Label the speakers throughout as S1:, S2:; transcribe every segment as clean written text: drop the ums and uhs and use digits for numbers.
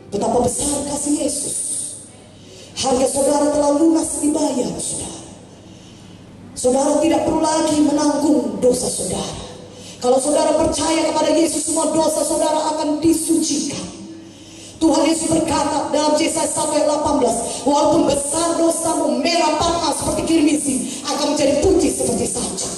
S1: Betapa besar kasih Yesus. Harga saudara telah lunas dibayar, saudara. Saudara tidak perlu lagi menanggung dosa saudara. Kalau saudara percaya kepada Yesus, semua dosa saudara akan disucikan. Tuhan Yesus berkata dalam Yesaya 1 ayat 18, walaupun besar dosamu merah panas seperti kirmisi, akan menjadi putih seperti salju.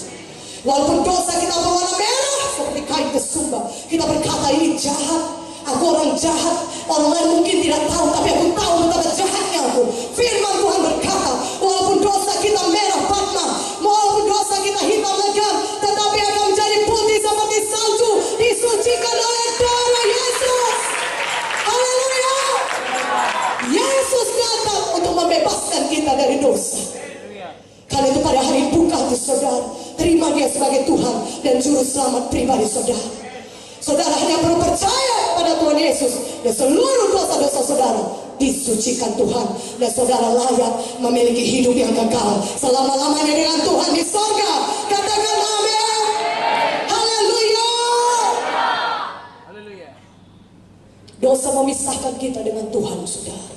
S1: Walaupun dosa kita berwarna merah seperti kain kesumba, kita berkata ini jahat, aku orang jahat. Orang lain mungkin tidak tahu, tapi aku tahu betapa jahatnya aku. Firman Tuhan berkata, walaupun dosa kita merah panas, walaupun dosa kita hitam legam, tetapi akan menjadi putih seperti salju, disucikan oleh darah Yesus. Haleluya. Yesus datang untuk membebaskan kita dari dosa. Karena itu pada hari buka hati saudara, terima Dia sebagai Tuhan dan Juru Selamat pribadi saudara. Saudara hanya perlu percaya pada Tuhan Yesus, dan seluruh dosa-dosa saudara disucikan Tuhan, dan saudara layak memiliki hidup yang kekal selama-lamanya dengan Tuhan di sorga. Katakan amin. Haleluya. Dosa memisahkan kita dengan Tuhan, saudara.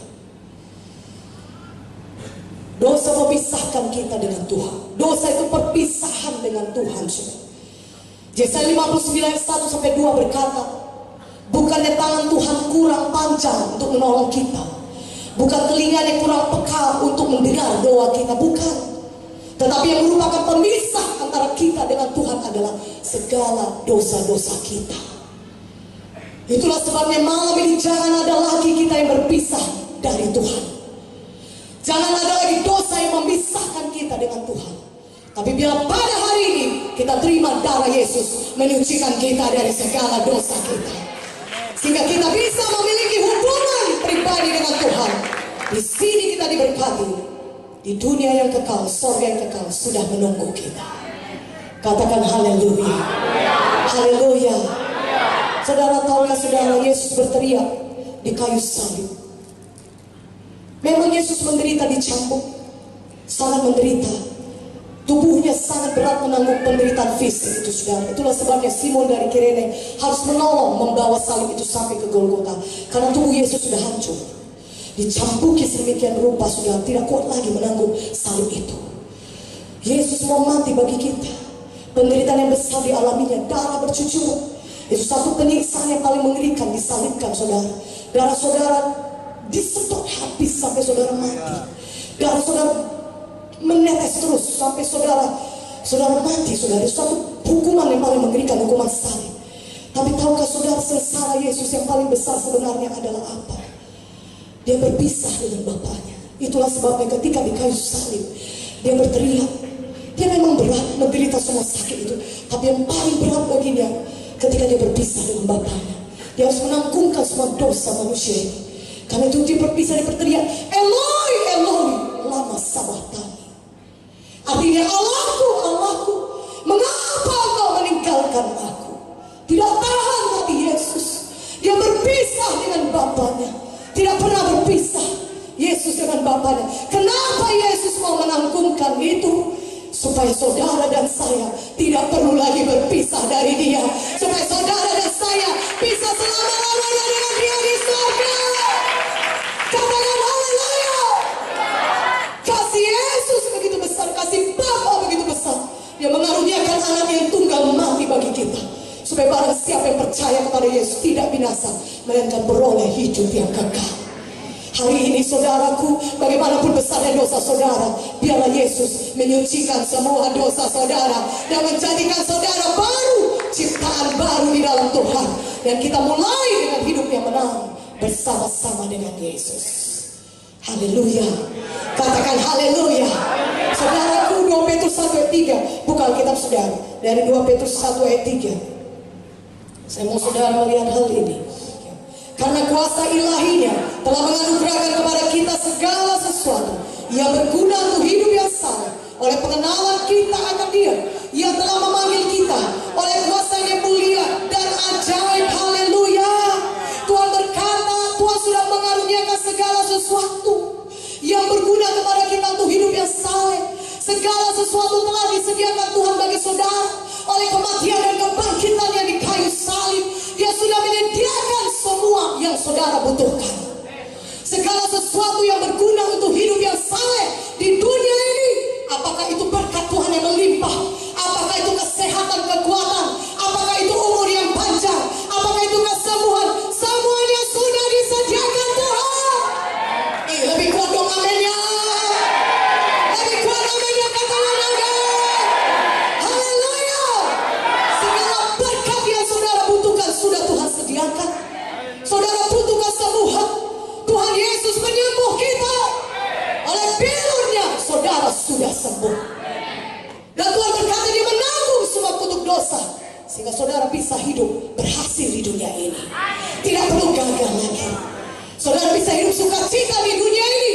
S1: Dosa memisahkan kita dengan Tuhan. Dosa itu perpisahan dengan Tuhan, saudara. Yesaya 59 ayat 1-2 berkata, bukannya tangan Tuhan kurang panjang untuk menolong kita, bukan telinganya kurang peka untuk mendengar doa kita, bukan. Tetapi yang merupakan pemisah antara kita dengan Tuhan adalah segala dosa-dosa kita. Itulah sebabnya malam ini jangan ada lagi kita yang berpisah dari Tuhan. Jangan ada lagi dosa yang memisahkan kita dengan Tuhan. Tapi bila pada hari ini kita terima darah Yesus menyucikan kita dari segala dosa kita, sehingga kita bisa memiliki hubungan pribadi dengan Tuhan. Di sini kita diberkati. Di dunia yang kekal, surga yang kekal sudah menunggu kita. Katakan haleluya. Haleluya. Saudara tahukah saudara, Yesus berteriak di kayu salib. Memang Yesus menderita dicambuk, sangat menderita. Tubuhnya sangat berat menanggung penderitaan fisik itu, saudara. Itulah sebabnya Simon dari Kirene harus menolong membawa salib itu sampai ke Golgota, karena tubuh Yesus sudah hancur, dicambuki sedemikian rupa, sudah tidak kuat lagi menanggung salib itu. Yesus mau mati bagi kita. Penderitaan yang besar dialaminya, darah bercucuran. Itu satu penyiksaan yang paling mengerikan, disalibkan, saudara. Darah saudara disedot habis sampai saudara mati. Darah saudara menetes terus sampai saudara mati, saudara. Itu satu hukuman yang paling mengerikan, hukuman salib. Tapi tahukah saudara, sengsara Yesus yang paling besar sebenarnya adalah apa? Dia berpisah dengan Bapaknya. Itulah sebabnya ketika di kayu salib dia berteriak. Dia memang berat menderita semua sakit itu, tapi yang paling berat baginya ketika dia berpisah dengan Bapaknya. Dia harus menanggungkan semua dosa manusia ini. Karena itu dia berpisah, dia berteriak, Eloi, Eloi, lama sabachthani. Artinya, Allahku, Allahku, mengapa engkau meninggalkan aku? Tidak tahan hati Yesus. Dia berpisah dengan Bapaknya. Tidak pernah berpisah Yesus dengan Bapaknya. Kenapa Yesus mau menanggungkan itu? Supaya saudara dan saya tidak perlu lagi berpisah dari Dia. Supaya saudara dan saya bisa selama-lamanya dengan Dia di surga. Katakan haleluya. Kasih Yesus begitu besar, kasih Bapa begitu besar. Dia mengaruniakan anak yang tunggal mati bagi kita, supaya barang siapa yang percaya kepada Yesus tidak binasa, melainkan beroleh hidup yang kekal. Hari ini saudaraku, bagaimanapun besarnya dosa saudara, biarlah Yesus menyucikan semua dosa saudara dan menjadikan saudara baru, ciptaan baru di dalam Tuhan. Dan kita mulai dengan hidup yang menang bersama-sama dengan Yesus. Haleluya. Katakan haleluya. Saudaraku, 2 Petrus 1 ayat 3. Buka Alkitab saudara, dari 2 Petrus 1 ayat 3. Saya mau saudara melihat hal ini. Karena kuasa ilahinya telah menganugerahkan kepada kita segala sesuatu yang berguna untuk hidup yang saleh, oleh pengenalan kita akan Dia yang telah memanggil kita oleh kuasa yang mulia dan ajaib. Haleluya. Tuhan berkata, Tuhan sudah mengaruniakan segala sesuatu yang berguna kepada kita untuk hidup yang saleh. Segala sesuatu telah disediakan Tuhan bagi saudara oleh kematian dan kebangkitannya di kayu salib. Dia sudah menyediakan semua yang saudara butuhkan. Segala sesuatu yang berguna untuk hidup yang saleh di dunia ini, apakah itu berkat Tuhan yang melimpah, apakah itu kesehatan, kekuatan, apakah itu umur yang panjang, apakah itu kesembuhan, semuanya sudah disediakan Tuhan. Lebih kuat dong amennya. Lebih kuat amennya, katakan amin. Haleluya. Segala berkat yang saudara butuhkan sudah Tuhan sediakan. Saudara butuh kesembuhan, Tuhan Yesus menyembuh kita. Oleh pilurnya saudara sudah sembuh. Dan Tuhan berkata Dia menanggung semua kutuk dosa, sehingga saudara bisa hidup berhasil di dunia ini. Tidak perlu gagal lagi. Saudara bisa hidup sukacita di dunia ini.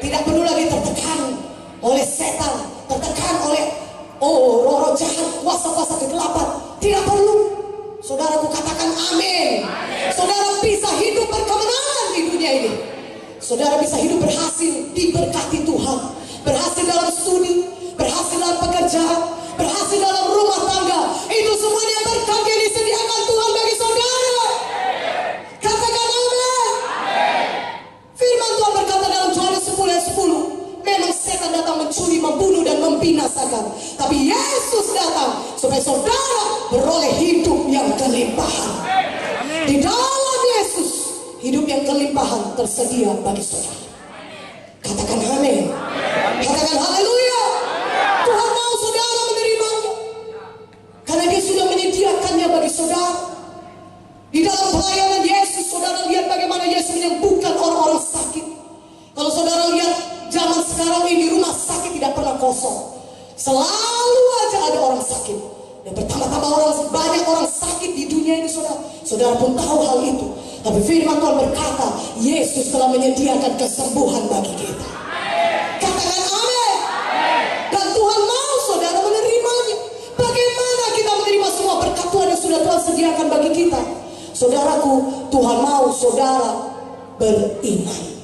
S1: Tidak perlu lagi tertekan oleh setan, tertekan oleh roh-roh jahat, kuasa-kuasa kegelapan. Tidak perlu. Saudaraku katakan amin. Saudara bisa hidup berkemenangan di dunia ini. Saudara bisa hidup berhasil, diberkati Tuhan. Berhasil dalam studi, berhasil dalam pekerjaan, berhasil dalam rumah tangga. Itu semuanya berkat yang disediakan Tuhan bagi saudara. Katakan amin. Firman Tuhan berkata dalam Yohanes 10 ayat 10, memang setan datang mencuri, membunuh dan membinasakan, tapi Yesus datang supaya saudara beroleh hidup yang kelimpahan. Di dalam Yesus hidup yang kelimpahan tersedia bagi saudara. Katakan amin. Katakan haleluya. Tuhan mau saudara menerimanya, karena Dia sudah menyediakannya bagi saudara. Di dalam pelayanan Yesus, saudara lihat bagaimana Yesus menyembuhkan orang-orang sakit. Kalau saudara lihat zaman sekarang ini, rumah sakit tidak pernah kosong. Selalu aja ada orang sakit. Dan bertambah-tambah banyak orang sakit di dunia ini, saudara. Saudara pun tahu hal itu. Tapi firman Tuhan berkata, Yesus telah menyediakan kesembuhan bagi kita. Katakan amin. Dan Tuhan mau saudara menerimanya. Bagaimana kita menerima semua berkat Tuhan yang sudah Tuhan sediakan bagi kita? Saudaraku, Tuhan mau saudara beriman.